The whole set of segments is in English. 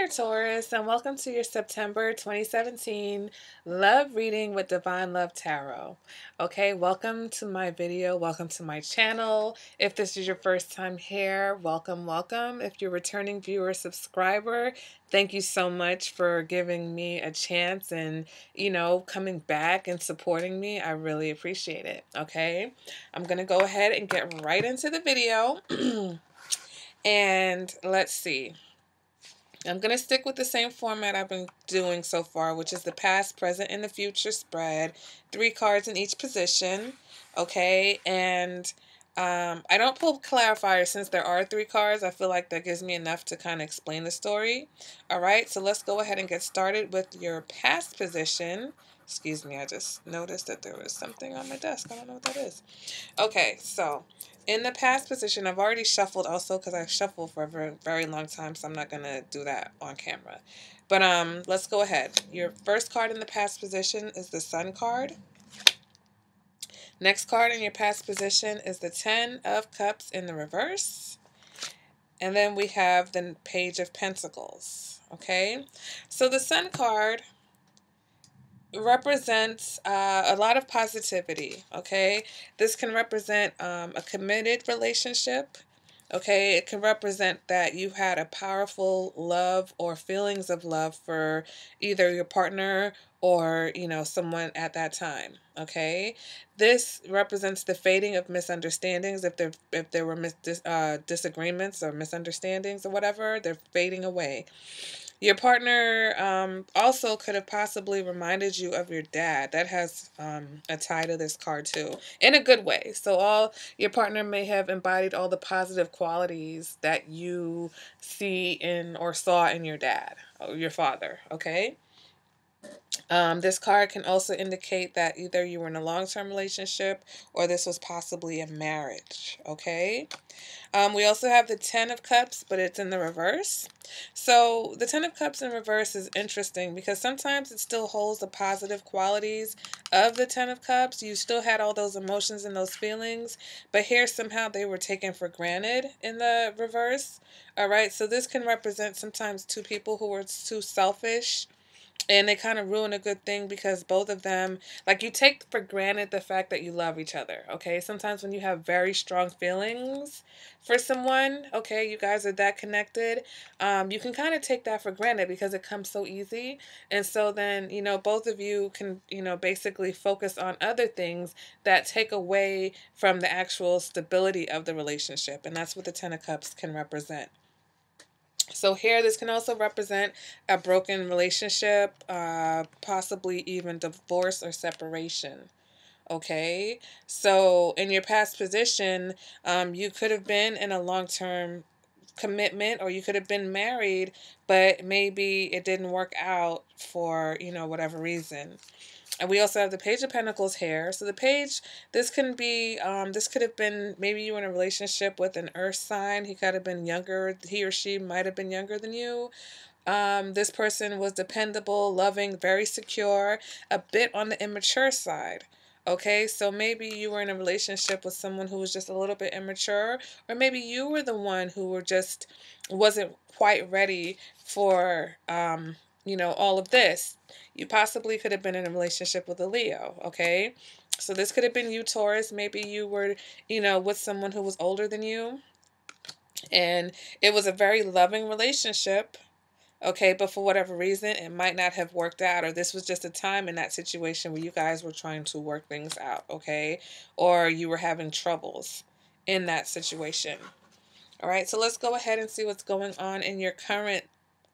there, Taurus, and welcome to your September 2017 Love Reading with Divine Love Tarot. Okay, welcome to my video. Welcome to my channel. If this is your first time here, welcome, welcome. If you're a returning viewer, subscriber, thank you so much for giving me a chance and, coming back and supporting me. I really appreciate it. Okay, I'm going to go ahead and get right into the video. And let's see. I'm going to stick with the same format I've been doing so far, which is the past, present, and the future spread. 3 cards in each position, okay? And I don't pull clarifiers since there are 3 cards. I feel like that gives me enough to kind of explain the story. All right, so let's go ahead and get started with your past position. Excuse me, I just noticed that there was something on my desk. I don't know what that is. Okay, so in the past position, I've already shuffled also because I shuffled for a very, very long time, so I'm not going to do that on camera. But let's go ahead. Your first card in the past position is the Sun card. Next card in your past position is the Ten of Cups in the reverse. And then we have the Page of Pentacles. Okay, so the Sun card represents a lot of positivity. Okay, this can represent a committed relationship. Okay, it can represent that you had a powerful love or feelings of love for either your partner or someone at that time. Okay, this represents the fading of misunderstandings. If there were disagreements or misunderstandings or whatever, they're fading away. Your partner also could have possibly reminded you of your dad. That has a tie to this card too, in a good way. So your partner may have embodied all the positive qualities that you see in or saw in your dad or your father, okay? This card can also indicate that either you were in a long-term relationship or this was possibly a marriage, okay? We also have the Ten of Cups, but it's in the reverse. So the Ten of Cups in reverse is interesting because sometimes it still holds the positive qualities of the Ten of Cups. You still had all those emotions and those feelings, but here somehow they were taken for granted in the reverse. All right, so this can represent sometimes 2 people who were too selfish, and they kind of ruin a good thing because both of them, like, you take for granted the fact that you love each other, okay? Sometimes when you have very strong feelings for someone, okay, you guys are that connected, you can kind of take that for granted because it comes so easy. And so then, both of you can, basically focus on other things that take away from the actual stability of the relationship. And that's what the Ten of Cups can represent. So here, this can also represent a broken relationship, possibly even divorce or separation. Okay, so in your past position, you could have been in a long-term commitment or you could have been married, but maybe it didn't work out for, whatever reason. And we also have the Page of Pentacles here. So the page, this can be, this could have been, maybe you were in a relationship with an earth sign. He could have been younger. He or she might have been younger than you. This person was dependable, loving, very secure, a bit on the immature side. Okay, so maybe you were in a relationship with someone who was just a little bit immature, or maybe you were the one who wasn't quite ready for, all of this. You possibly could have been in a relationship with a Leo, okay? So this could have been you, Taurus. Maybe you were, with someone who was older than you, and it was a very loving relationship. Okay, but for whatever reason, it might not have worked out, or this was just a time in that situation where you guys were trying to work things out, okay? Or you were having troubles in that situation. All right, so let's go ahead and see what's going on in your current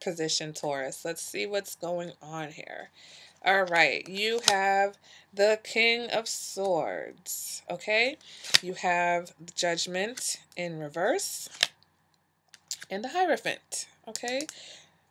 position, Taurus. Let's see what's going on here. All right, you have the King of Swords, okay? You have the Judgment in reverse and the Hierophant, okay?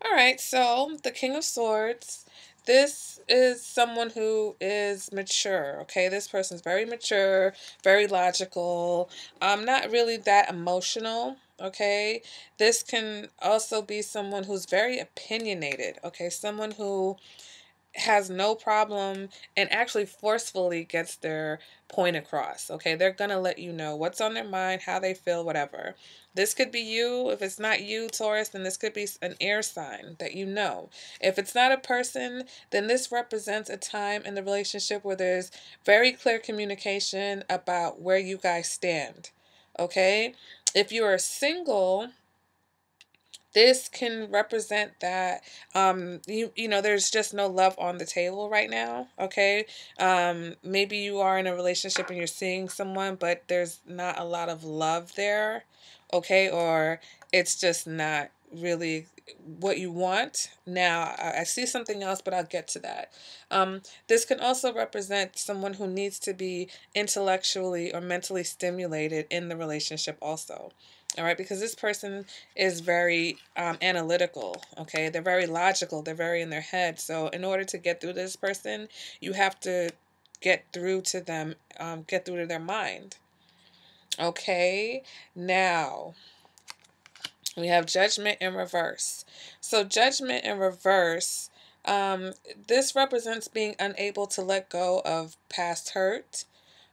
All right, so the King of Swords, this is someone who is mature, okay? This person's very mature, very logical, not really that emotional, okay? This can also be someone who's very opinionated, okay? Someone who has no problem and actually forcefully gets their point across. Okay, they're gonna let you know what's on their mind, how they feel, whatever. This could be you. If it's not you, Taurus, then this could be an air sign that you know. If it's not a person, then this represents a time in the relationship where there's very clear communication about where you guys stand. Okay, if you are single, this can represent that you know there's just no love on the table right now. Okay, maybe you are in a relationship and you're seeing someone, but there's not a lot of love there. Okay, or it's just not really what you want. Now I see something else, but I'll get to that. This can also represent someone who needs to be intellectually or mentally stimulated in the relationship also. All right, because this person is very analytical. Okay, they're very logical. They're very in their head. So in order to get through to this person, you have to get through to them, get through to their mind. Okay, now we have judgment in reverse. So judgment in reverse, um, this represents being unable to let go of past hurt.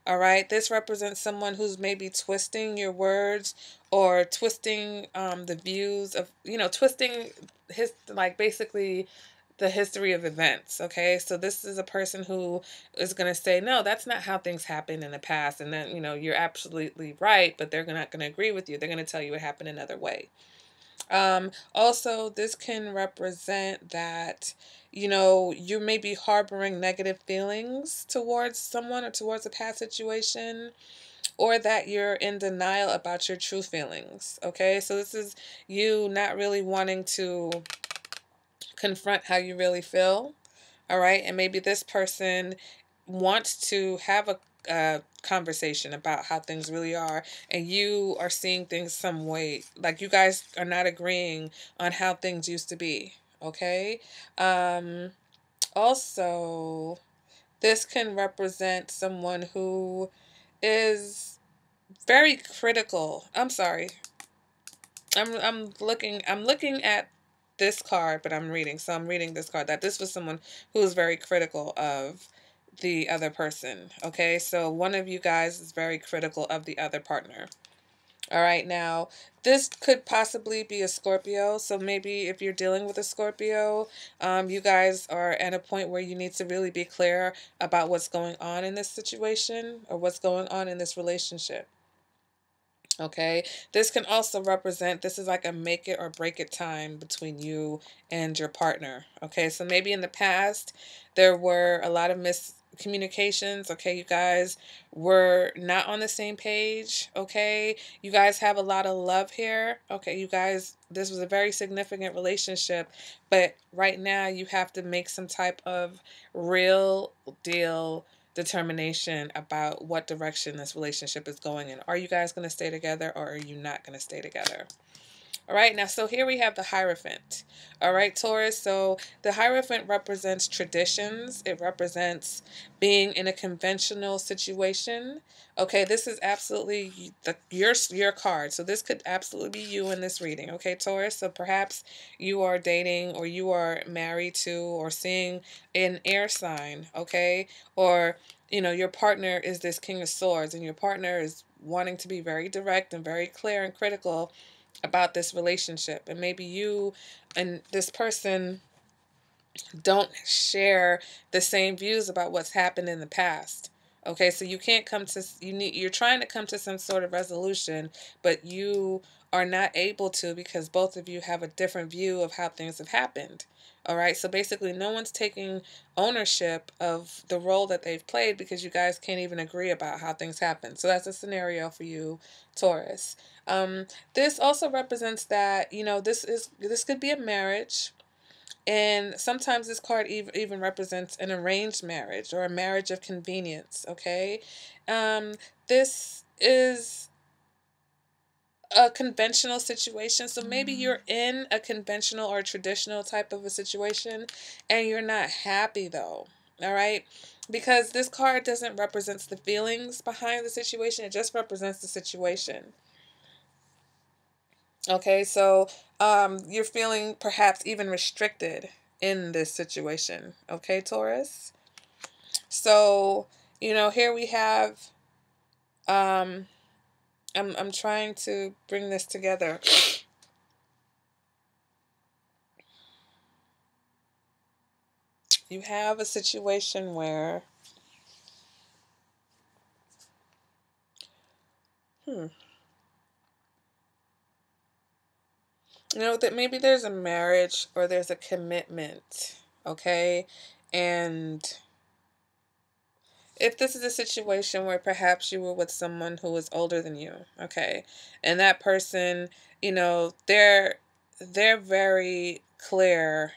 All right. This represents someone who's maybe twisting your words or twisting the views of, twisting his, like basically the history of events. Okay. So this is a person who is going to say, no, that's not how things happened in the past. And then, you're absolutely right, but they're not going to agree with you. They're going to tell you it happened another way. Also, this can represent that, you may be harboring negative feelings towards someone or towards a past situation, or that you're in denial about your true feelings. Okay, so this is you not really wanting to confront how you really feel. All right, and maybe this person wants to have a conversation about how things really are, and you are seeing things some way, like you guys are not agreeing on how things used to be. Okay, um, also, this can represent someone who is very critical. I'm sorry. I'm looking at this card, but I'm reading. So I'm reading this card that this was someone who was very critical of the other person. Okay? So one of you guys is very critical of the other partner. All right, now this could possibly be a Scorpio. So maybe if you're dealing with a Scorpio, you guys are at a point where you need to really be clear about what's going on in this situation or what's going on in this relationship. Okay, this can also represent this is like a make it or break it time between you and your partner. Okay, so maybe in the past there were a lot of miscommunications. Okay, you guys were not on the same page. Okay, you guys have a lot of love here. Okay, you guys, this was a very significant relationship, but right now you have to make some type of real deal determination about what direction this relationship is going in. Are you guys going to stay together or are you not going to stay together? All right, now, so here we have the Hierophant. All right, Taurus. So the Hierophant represents traditions. It represents being in a conventional situation. Okay, this is absolutely your card. So this could absolutely be you in this reading. Okay, Taurus. So perhaps you are dating or you are married to or seeing an air sign. Okay, or your partner is this King of Swords, and your partner is wanting to be very direct and very clear and critical about this relationship, and maybe you and this person don't share the same views about what's happened in the past. Okay, so you can't come to you're trying to come to some sort of resolution, but you are not able to because both of you have a different view of how things have happened. All right, so basically no one's taking ownership of the role that they've played because you guys can't even agree about how things happen. So that's a scenario for you, Taurus. This also represents that, this could be a marriage, and sometimes this card even represents an arranged marriage or a marriage of convenience. Okay, um, this is a conventional situation. So maybe you're in a conventional or traditional type of a situation and you're not happy though. All right, because this card doesn't represent the feelings behind the situation, it just represents the situation. Okay, so you're feeling perhaps even restricted. in this situation. Okay, Taurus? So, here we have, um, I'm trying to bring this together. You have a situation where, hmm, that maybe there's a marriage or there's a commitment, okay? And if this is a situation where perhaps you were with someone who was older than you, okay, and that person, they're very clear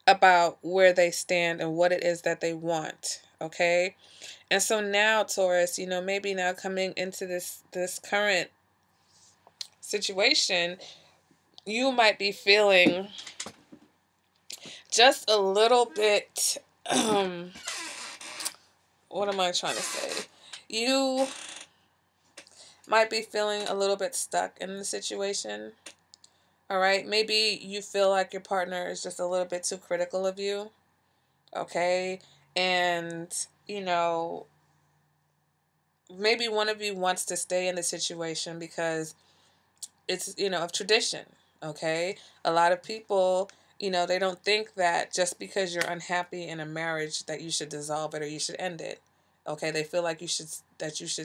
about where they stand and what it is that they want, okay? And so now, Taurus, maybe now coming into this current situation, you might be feeling just a little bit, what am I trying to say? You might be feeling a little bit stuck in the situation. All right. Maybe you feel like your partner is just a little bit too critical of you. Okay. And, maybe one of you wants to stay in the situation because it's, of tradition. Okay. A lot of people, they don't think that just because you're unhappy in a marriage that you should dissolve it or you should end it. Okay. They feel like you should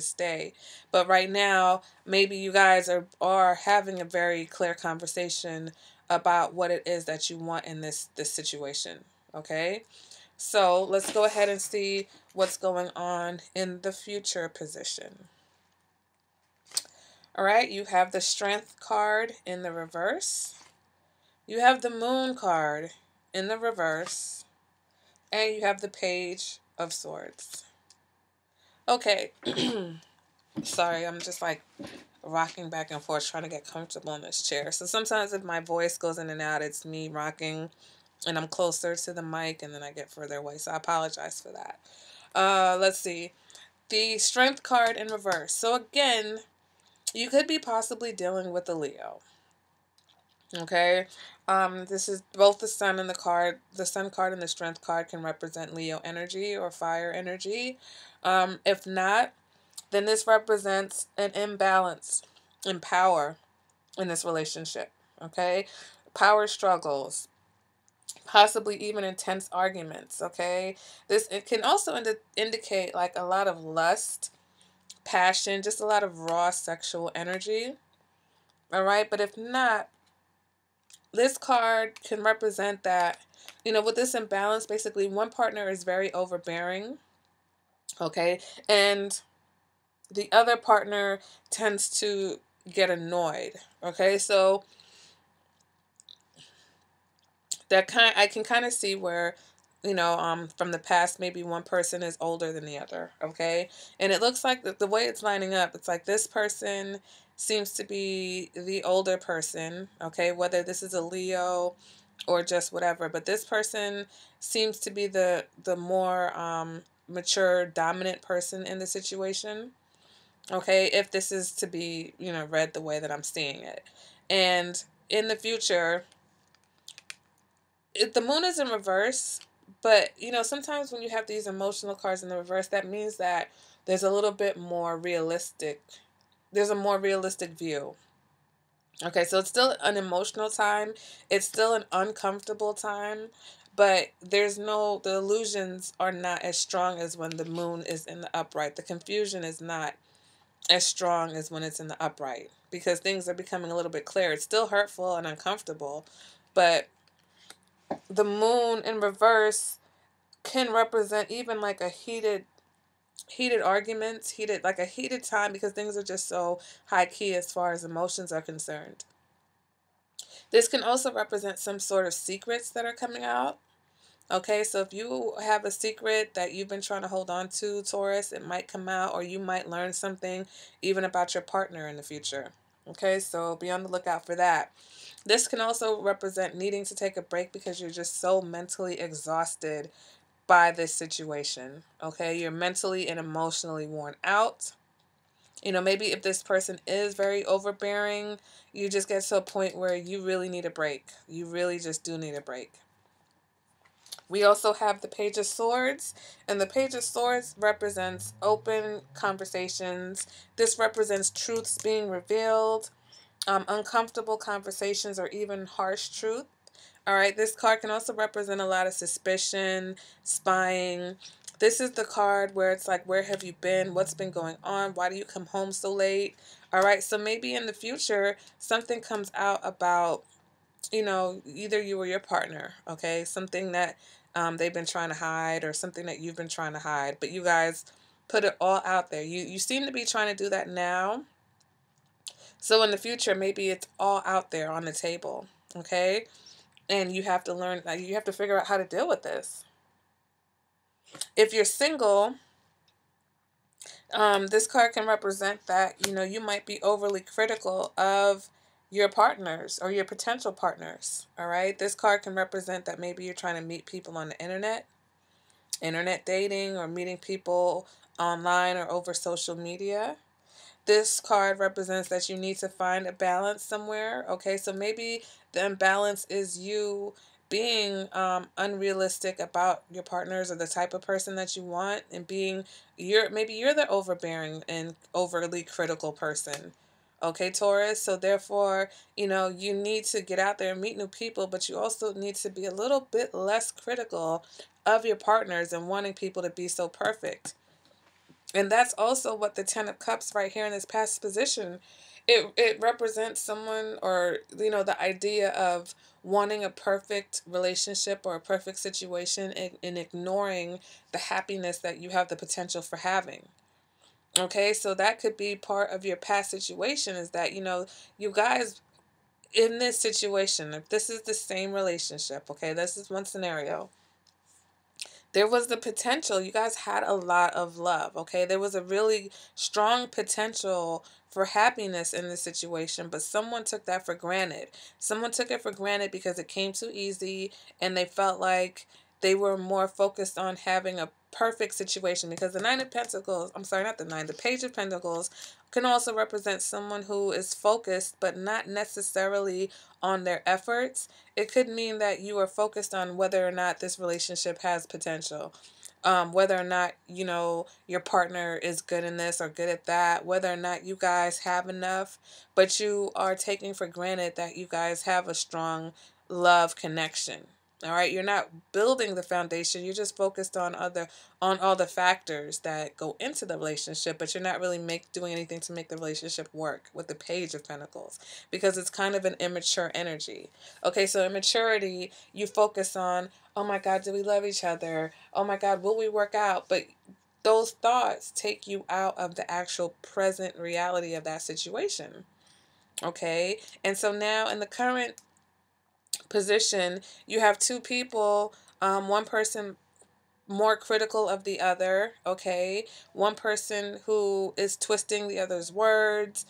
stay. But right now, maybe you guys are having a very clear conversation about what it is that you want in this situation. Okay. So let's go ahead and see what's going on in the future position. All right, you have the Strength card in the reverse. You have the Moon card in the reverse. And you have the Page of Swords. Okay. Sorry, I'm just like rocking back and forth trying to get comfortable in this chair. So sometimes if my voice goes in and out, it's me rocking and I'm closer to the mic and then I get further away. So I apologize for that. Let's see. The Strength card in reverse. So again, you could be possibly dealing with a Leo. Okay. This is both the Sun and the Sun card and the Strength card can represent Leo energy or fire energy. If not, then this represents an imbalance in power in this relationship. Okay. Power struggles, possibly even intense arguments. Okay. It can also indicate like a lot of lust, passion, just a lot of raw sexual energy. All right. But if not, this card can represent that, with this imbalance, basically one partner is very overbearing, okay, and the other partner tends to get annoyed, okay, so I can kind of see where, from the past, maybe one person is older than the other, okay, and it looks like the way it's lining up, it's like this person seems to be the older person, okay, whether this is a Leo or just whatever, but this person seems to be the more mature, dominant person in the situation, okay, if this is to be, read the way that I'm seeing it. And in the future, the moon is in reverse, but sometimes when you have these emotional cards in the reverse, that means that there's a little bit more realistic. There's a more realistic view. Okay, so it's still an emotional time. It's still an uncomfortable time, but the illusions are not as strong as when the moon is in the upright. The confusion is not as strong as when it's in the upright because things are becoming a little bit clearer. It's still hurtful and uncomfortable, but the moon in reverse can represent even like a heated arguments, like a heated time because things are just so high key as far as emotions are concerned. This can also represent some sort of secrets that are coming out. Okay, so if you have a secret that you've been trying to hold on to, Taurus, it might come out or you might learn something even about your partner in the future. Okay, so be on the lookout for that. This can also represent needing to take a break because you're just so mentally exhausted by this situation. Okay, you're mentally and emotionally worn out. Maybe if this person is very overbearing, you just get to a point where you really need a break. You really just do need a break. We also have the Page of Swords, and the Page of Swords represents open conversations. This represents truths being revealed, uncomfortable conversations, or even harsh truth. All right, this card can also represent a lot of suspicion, spying. This is the card where it's like, where have you been? What's been going on? Why do you come home so late? All right, so maybe in the future, something comes out about, either you or your partner, okay? Something that they've been trying to hide, or something that you've been trying to hide, but you guys put it all out there. You seem to be trying to do that now. So in the future, maybe it's all out there on the table, okay? And you have to learn, you have to figure out how to deal with this. If you're single, this card can represent that, you might be overly critical of your partners or your potential partners. All right. This card can represent that maybe you're trying to meet people on the internet dating, or meeting people online or over social media. This card represents that you need to find a balance somewhere. Okay, so maybe the imbalance is you being unrealistic about your partners or the type of person that you want, and maybe you're the overbearing and overly critical person. Okay, Taurus. So therefore, you need to get out there and meet new people, but you also need to be a little bit less critical of your partners and wanting people to be so perfect. And that's also what the Ten of Cups right here in this past position, it represents someone, or, the idea of wanting a perfect relationship or a perfect situation, and ignoring the happiness that you have the potential for having. Okay, so that could be part of your past situation, is that, you guys in this situation, if this is the same relationship, okay, this is one scenario. There was the potential. You guys had a lot of love, okay? There was a really strong potential for happiness in this situation, but someone took that for granted. Someone took it for granted because it came too easy, and they felt like they were more focused on having a perfect situation, because the Nine of Pentacles, I'm sorry, not the Nine, the Page of Pentacles can also represent someone who is focused, but not necessarily on their efforts. It could mean that you are focused on whether or not this relationship has potential. Whether or not, your partner is good in this or good at that, whether or not you guys have enough, but you are taking for granted that you guys have a strong love connection. All right, you're not building the foundation. You're just focused on all the factors that go into the relationship, but you're not really doing anything to make the relationship work with the Page of Pentacles, because it's kind of an immature energy. Okay, so immaturity, you focus on, oh my God, do we love each other? Oh my God, will we work out? But those thoughts take you out of the actual present reality of that situation. Okay, and so now in the current position, you have two people, one person more critical of the other, okay? One person who is twisting the other's words,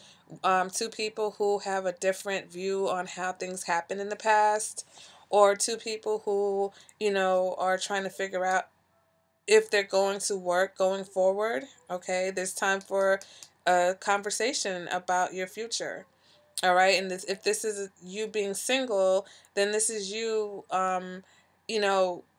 two people who have a different view on how things happened in the past, or two people who, are trying to figure out if they're going to work going forward, okay? There's time for a conversation about your future. All right. And if this is you being single, then this is you,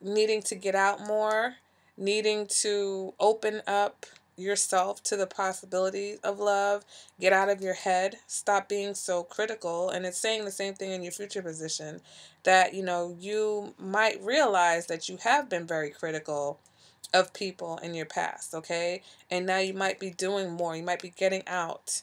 needing to get out more, needing to open up yourself to the possibilities of love, get out of your head, stop being so critical. And it's saying the same thing in your future position, that, you might realize that you have been very critical of people in your past, okay? And now you might be doing more. You might be getting out.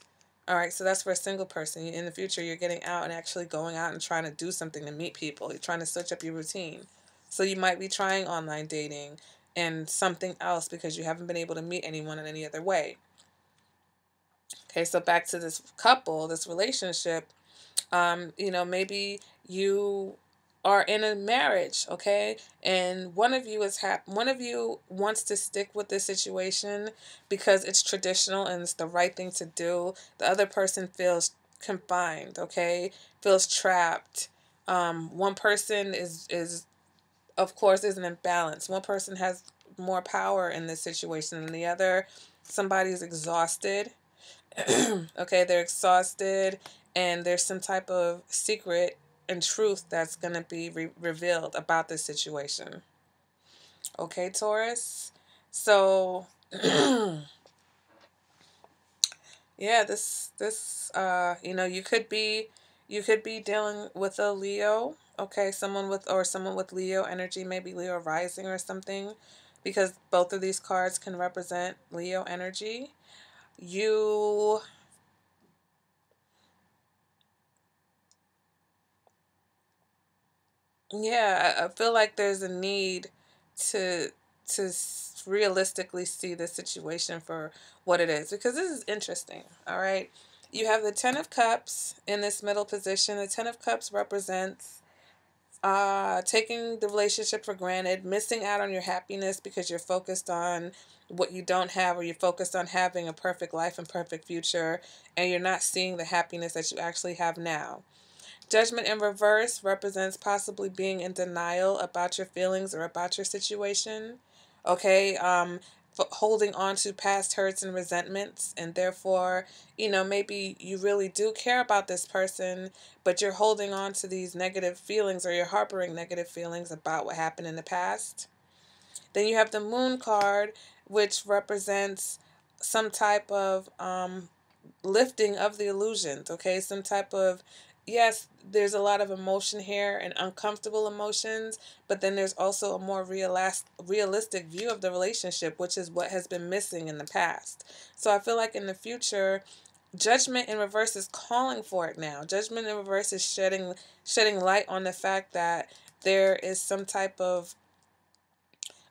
All right, so that's for a single person. In the future, you're getting out and actually going out and trying to do something to meet people. You're trying to switch up your routine. So you might be trying online dating and something else, because you haven't been able to meet anyone in any other way. Okay, so back to this couple, this relationship. Maybe you are in a marriage, okay, and one of you wants to stick with this situation because it's traditional and it's the right thing to do. The other person feels confined, okay, feels trapped. One person is of course is an imbalance. One person has more power in this situation than the other. Somebody's exhausted. Okay, they're exhausted, and there's some type of secret and truth that's going to be revealed about this situation. Okay, Taurus. So, yeah, you could be dealing with a Leo, okay, someone with Leo energy, maybe Leo rising or something, because both of these cards can represent Leo energy. You Yeah, I feel like there's a need to realistically see the situation for what it is, because this is interesting. All right, you have the Ten of Cups in this middle position. The Ten of Cups represents taking the relationship for granted, missing out on your happiness because you're focused on what you don't have, or you're focused on having a perfect life and perfect future, and you're not seeing the happiness that you actually have now. Judgment in reverse represents possibly being in denial about your feelings or about your situation. Okay, holding on to past hurts and resentments, and therefore, maybe you really do care about this person, but you're holding on to these negative feelings, or you're harboring negative feelings about what happened in the past. Then you have the Moon card, which represents some type of lifting of the illusions, okay? Some type of, yes, there's a lot of emotion here and uncomfortable emotions, but then there's also a more realistic view of the relationship, which is what has been missing in the past. So I feel like in the future, Judgment in reverse is calling for it now. Judgment in reverse is shedding light on the fact that there is some type of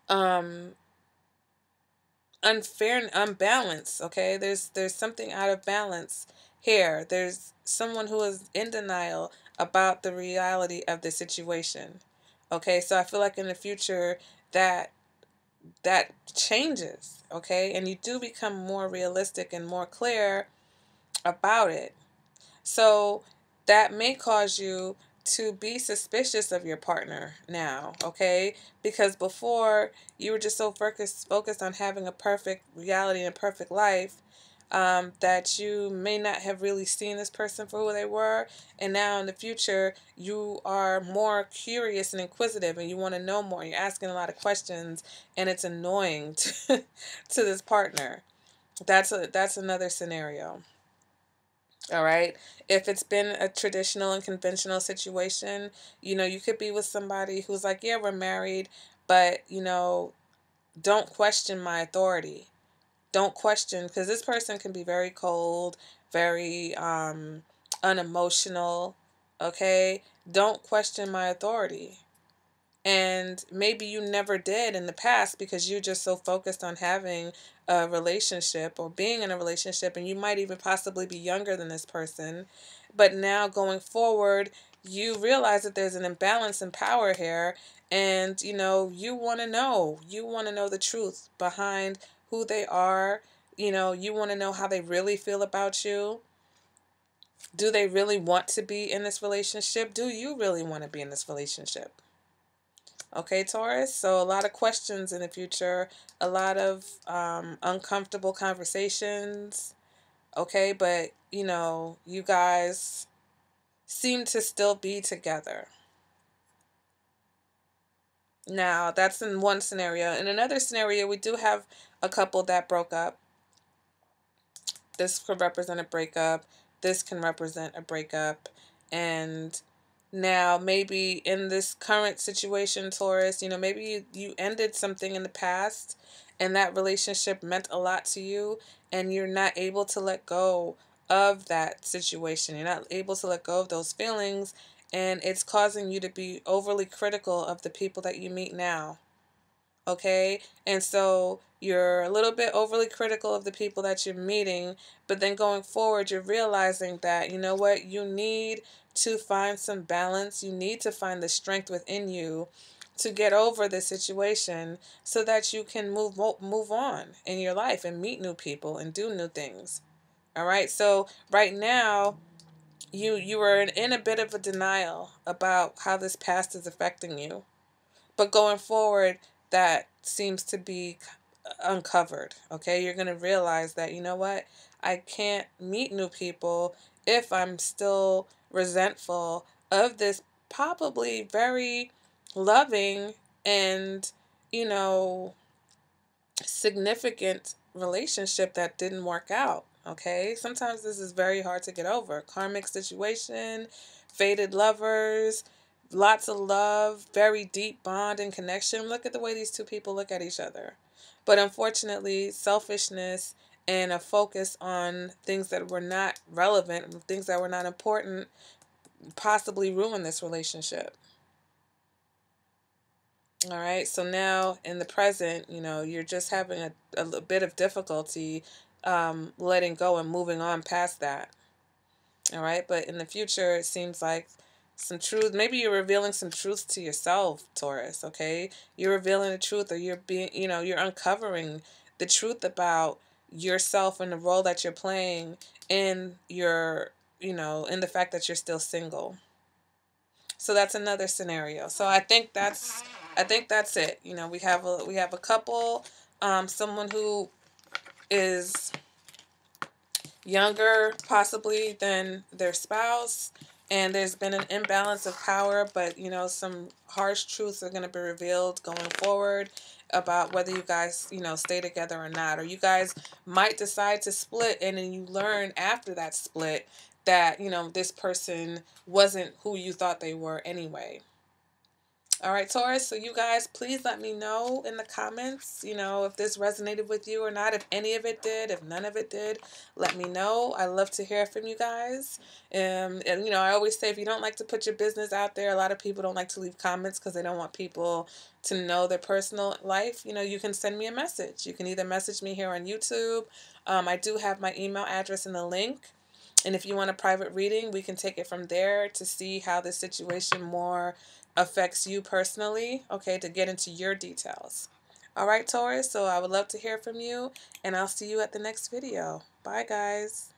um unfair and unbalance. Okay, there's something out of balance here. There's someone who is in denial about the reality of the situation. Okay, so I feel like in the future that that changes. Okay, and you do become more realistic and more clear about it. So that may cause you to be suspicious of your partner now, okay? Because before you were just so focused on having a perfect reality and a perfect life, that you may not have really seen this person for who they were, and now in the future you are more curious and inquisitive, and you want to know more. You're asking a lot of questions, and it's annoying to this partner. That's another scenario. All right. If it's been a traditional and conventional situation, you could be with somebody who's like, yeah, we're married, but, don't question my authority. Don't question, because this person can be very cold, very unemotional. Okay. Don't question my authority. And maybe you never did in the past because you're just so focused on having a relationship or being in a relationship, and you might even possibly be younger than this person. But now going forward, you realize that there's an imbalance in power here, and you want to know the truth behind who they are. You want to know how they really feel about you. Do they really want to be in this relationship? Do you really want to be in this relationship? Okay, Taurus. So a lot of questions in the future, a lot of uncomfortable conversations. Okay, but you guys seem to still be together. Now, that's in one scenario. In another scenario, we do have a couple that broke up. This could represent a breakup. This can represent a breakup. And now, maybe in this current situation, Taurus, maybe you ended something in the past, and that relationship meant a lot to you, and you're not able to let go of that situation. You're not able to let go of those feelings, and it's causing you to be overly critical of the people that you meet now. Okay, and so you're a little bit overly critical of the people that you're meeting, but then going forward you're realizing that, you know what, you need to find some balance. You need to find the strength within you to get over the situation, so that you can move on in your life and meet new people and do new things. All right, so right now you are in a bit of a denial about how this past is affecting you, but going forward, that seems to be uncovered. Okay, you're going to realize that, you know what, I can't meet new people if I'm still resentful of this probably very loving and you know, significant relationship that didn't work out. Okay, sometimes this is very hard to get over. Karmic situation, faded lovers, lots of love, very deep bond and connection. Look at the way these two people look at each other. But unfortunately, selfishness and a focus on things that were not relevant, things that were not important, possibly ruined this relationship. All right. So now in the present, you're just having a bit of difficulty letting go and moving on past that. All right. But in the future, it seems like some truth. Maybe you're revealing some truth to yourself, Taurus. Okay. You're revealing the truth, or you're being, you're uncovering the truth about yourself and the role that you're playing in your, in the fact that you're still single. So that's another scenario. So I think that's it. We have a couple, someone who is younger possibly than their spouse, and there's been an imbalance of power, but some harsh truths are going to be revealed going forward about whether you guys stay together or not, or you guys might decide to split, and then you learn after that split that this person wasn't who you thought they were anyway. All right, Taurus. So you guys, please let me know in the comments, if this resonated with you or not. If any of it did, if none of it did, let me know. I love to hear from you guys. And I always say, if you don't like to put your business out there, a lot of people don't like to leave comments because they don't want people to know their personal life. You can send me a message. You can either message me here on YouTube. I do have my email address in the link. And if you want a private reading, we can take it from there to see how this situation more affects you personally, okay, to get into your details. All right, Taurus, so I would love to hear from you, and I'll see you at the next video. Bye, guys.